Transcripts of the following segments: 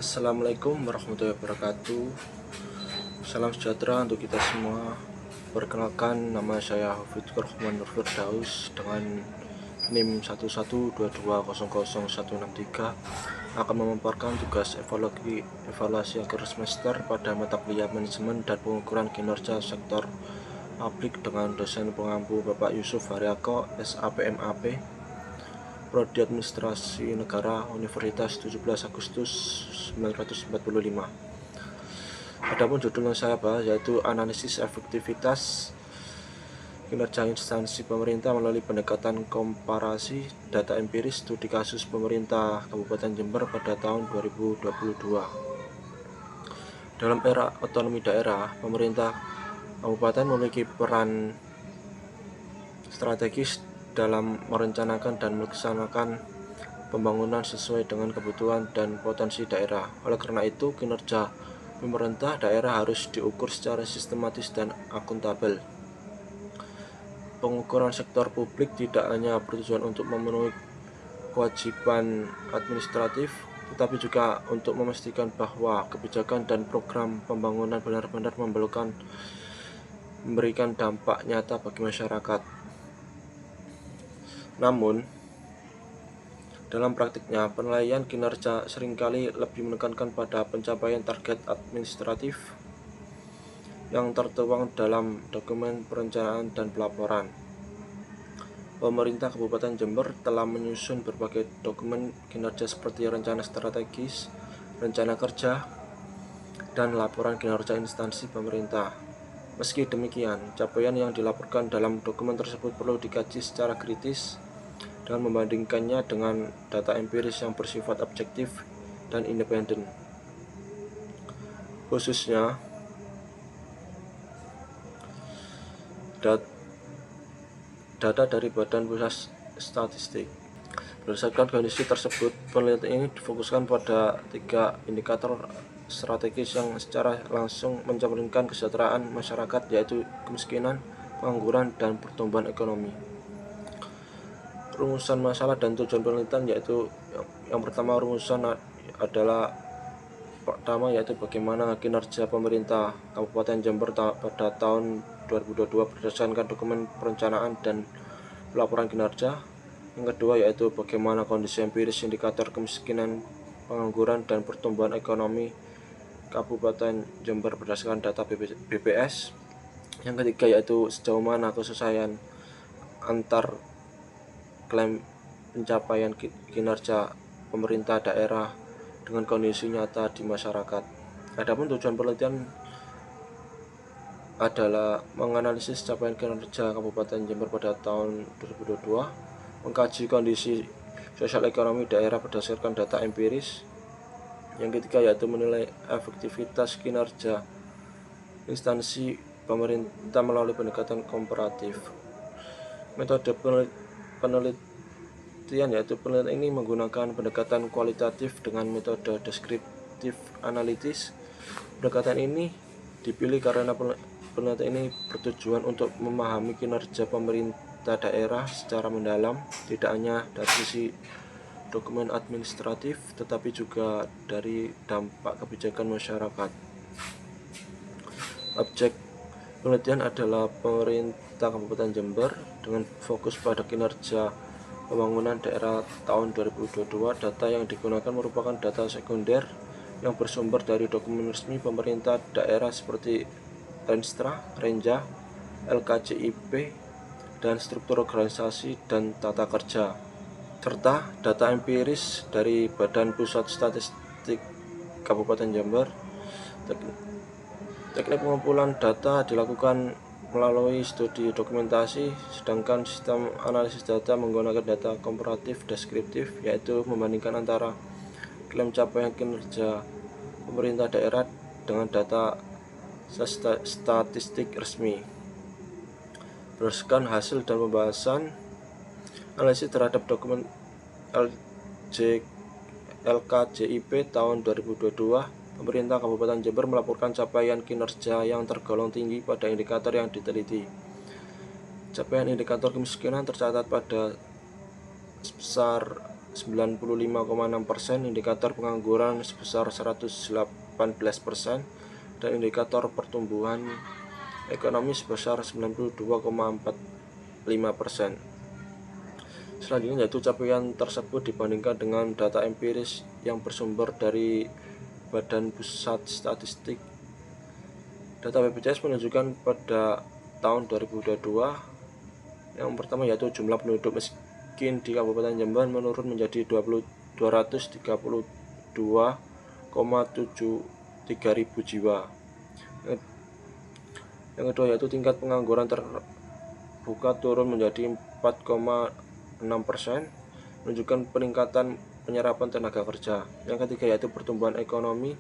Assalamualaikum warahmatullahi wabarakatuh. Salam sejahtera untuk kita semua. Perkenalkan, nama saya Hafidz Rahman Nur Firdaus dengan NIM 112200163 akan memaparkan tugas evaluasi akhir semester pada mata kuliah manajemen dan pengukuran kinerja sektor publik dengan dosen pengampu Bapak Yusuf Haryako, SAPMAP, Prodi Administrasi Negara, Universitas 17 Agustus 1945. Adapun judul yang saya bahas yaitu analisis efektivitas kinerja instansi pemerintah melalui pendekatan komparasi data empiris studi kasus pemerintah Kabupaten Jember pada tahun 2022. Dalam era otonomi daerah, pemerintah kabupaten memiliki peran strategis dalam merencanakan dan melaksanakan pembangunan sesuai dengan kebutuhan dan potensi daerah. Oleh karena itu, kinerja pemerintah daerah harus diukur secara sistematis dan akuntabel. Pengukuran sektor publik tidak hanya bertujuan untuk memenuhi kewajiban administratif, tetapi juga untuk memastikan bahwa kebijakan dan program pembangunan benar-benar memberikan dampak nyata bagi masyarakat. Namun, dalam praktiknya, penilaian kinerja seringkali lebih menekankan pada pencapaian target administratif yang tertuang dalam dokumen perencanaan dan pelaporan. Pemerintah Kabupaten Jember telah menyusun berbagai dokumen kinerja seperti rencana strategis, rencana kerja, dan laporan kinerja instansi pemerintah. Meski demikian, capaian yang dilaporkan dalam dokumen tersebut perlu dikaji secara kritis dan membandingkannya dengan data empiris yang bersifat objektif dan independen. Khususnya, data dari Badan Pusat Statistik. Berdasarkan kondisi tersebut, penelitian ini difokuskan pada 3 indikator strategis yang secara langsung mencerminkan kesejahteraan masyarakat, yaitu kemiskinan, pengangguran, dan pertumbuhan ekonomi. Rumusan masalah dan tujuan penelitian yaitu yang pertama, rumusan adalah yaitu bagaimana kinerja pemerintah Kabupaten Jember pada tahun 2022 berdasarkan dokumen perencanaan dan pelaporan kinerja. Yang kedua yaitu bagaimana kondisi empiris indikator kemiskinan, pengangguran, dan pertumbuhan ekonomi Kabupaten Jember berdasarkan data BPS. Yang ketiga yaitu sejauh mana kesesuaian antar klaim pencapaian kinerja pemerintah daerah dengan kondisi nyata di masyarakat. Adapun tujuan penelitian adalah menganalisis capaian kinerja Kabupaten Jember pada tahun 2022, mengkaji kondisi sosial ekonomi daerah berdasarkan data empiris. Yang ketiga yaitu menilai efektivitas kinerja instansi pemerintah melalui pendekatan komparatif. Metode penelitian yaitu penelitian ini menggunakan pendekatan kualitatif dengan metode deskriptif analitis. Pendekatan ini dipilih karena penelitian ini bertujuan untuk memahami kinerja pemerintah daerah secara mendalam, tidak hanya dari sisi dokumen administratif tetapi juga dari dampak kebijakan masyarakat. Objek penelitian adalah pemerintah Kabupaten Jember dengan fokus pada kinerja pembangunan daerah tahun 2022. Data yang digunakan merupakan data sekunder yang bersumber dari dokumen resmi pemerintah daerah seperti Renstra, Renja, LKJIP, dan struktur organisasi dan tata kerja, serta data empiris dari Badan Pusat Statistik Kabupaten Jember. Teknik pengumpulan data dilakukan melalui studi dokumentasi, sedangkan sistem analisis data menggunakan data komparatif deskriptif, yaitu membandingkan antara klaim capaian kinerja pemerintah daerah dengan data statistik resmi. Berdasarkan hasil dan pembahasan analisis terhadap dokumen LKJIP tahun 2022, pemerintah Kabupaten Jember melaporkan capaian kinerja yang tergolong tinggi pada indikator yang diteliti. Capaian indikator kemiskinan tercatat pada sebesar 95,6%, indikator pengangguran sebesar 118%, dan indikator pertumbuhan ekonomi sebesar 92,45%. Selanjutnya yaitu capaian tersebut dibandingkan dengan data empiris yang bersumber dari Badan Pusat Statistik. Data BPJS menunjukkan pada tahun 2022 yang pertama yaitu jumlah penduduk miskin di Kabupaten Jember menurun menjadi 232,73 ribu jiwa. Yang kedua yaitu tingkat pengangguran terbuka turun menjadi 4,6%, menunjukkan peningkatan penyerapan tenaga kerja. Yang ketiga yaitu pertumbuhan ekonomi.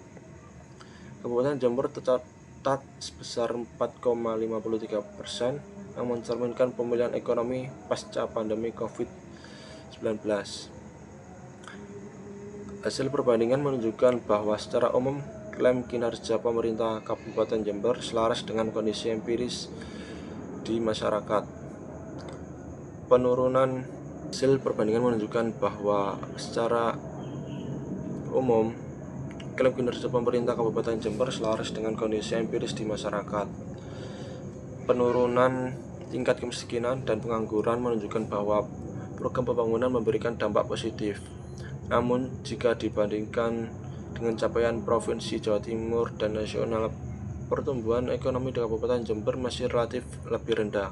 Kabupaten Jember tercatat sebesar 4,53%, yang mencerminkan pemulihan ekonomi pasca pandemi COVID-19. Hasil perbandingan menunjukkan bahwa secara umum klaim kinerja pemerintah Kabupaten Jember selaras dengan kondisi empiris di masyarakat. Penurunan hasil perbandingan menunjukkan bahwa secara umum klaim kinerja pemerintah Kabupaten Jember selaras dengan kondisi empiris di masyarakat. Penurunan tingkat kemiskinan dan pengangguran menunjukkan bahwa program pembangunan memberikan dampak positif. Namun, jika dibandingkan dengan capaian Provinsi Jawa Timur dan nasional, pertumbuhan ekonomi di Kabupaten Jember masih relatif lebih rendah.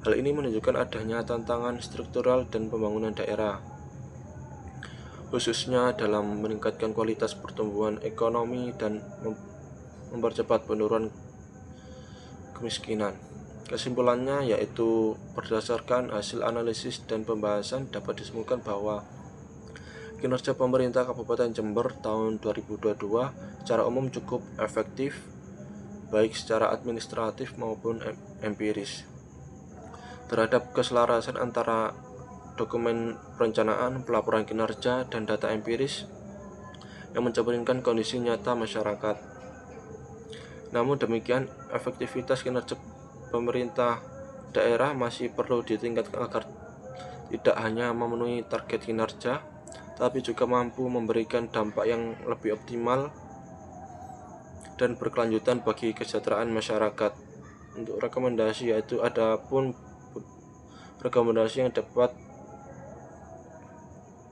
Hal ini menunjukkan adanya tantangan struktural dan pembangunan daerah, khususnya dalam meningkatkan kualitas pertumbuhan ekonomi dan mempercepat penurunan kemiskinan. Kesimpulannya yaitu berdasarkan hasil analisis dan pembahasan dapat disimpulkan bahwa kinerja pemerintah Kabupaten Jember tahun 2022 secara umum cukup efektif, baik secara administratif maupun empiris. Terhadap keselarasan antara dokumen perencanaan, pelaporan kinerja, dan data empiris yang mencerminkan kondisi nyata masyarakat. Namun demikian, efektivitas kinerja pemerintah daerah masih perlu ditingkatkan agar tidak hanya memenuhi target kinerja, tapi juga mampu memberikan dampak yang lebih optimal dan berkelanjutan bagi kesejahteraan masyarakat. Untuk rekomendasi yaitu adapun rekomendasi yang dapat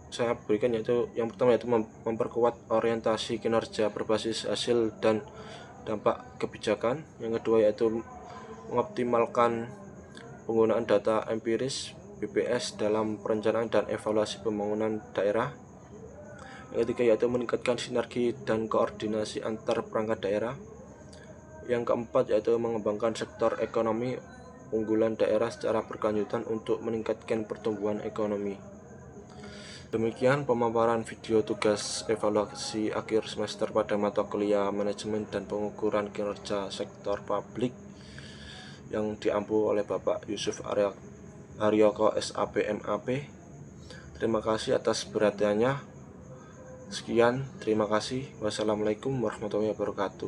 saya berikan yaitu yang pertama yaitu memperkuat orientasi kinerja berbasis hasil dan dampak kebijakan. Yang kedua yaitu mengoptimalkan penggunaan data empiris BPS dalam perencanaan dan evaluasi pembangunan daerah. Yang ketiga yaitu meningkatkan sinergi dan koordinasi antar perangkat daerah. Yang keempat yaitu mengembangkan sektor ekonomi unggulan daerah secara berkelanjutan untuk meningkatkan pertumbuhan ekonomi. Demikian pemaparan video tugas evaluasi akhir semester pada mata kuliah manajemen dan pengukuran kinerja sektor publik yang diampu oleh Bapak Yusuf Haryoko SAP MAP. Terima kasih atas perhatiannya. Sekian, terima kasih. Wassalamualaikum warahmatullahi wabarakatuh.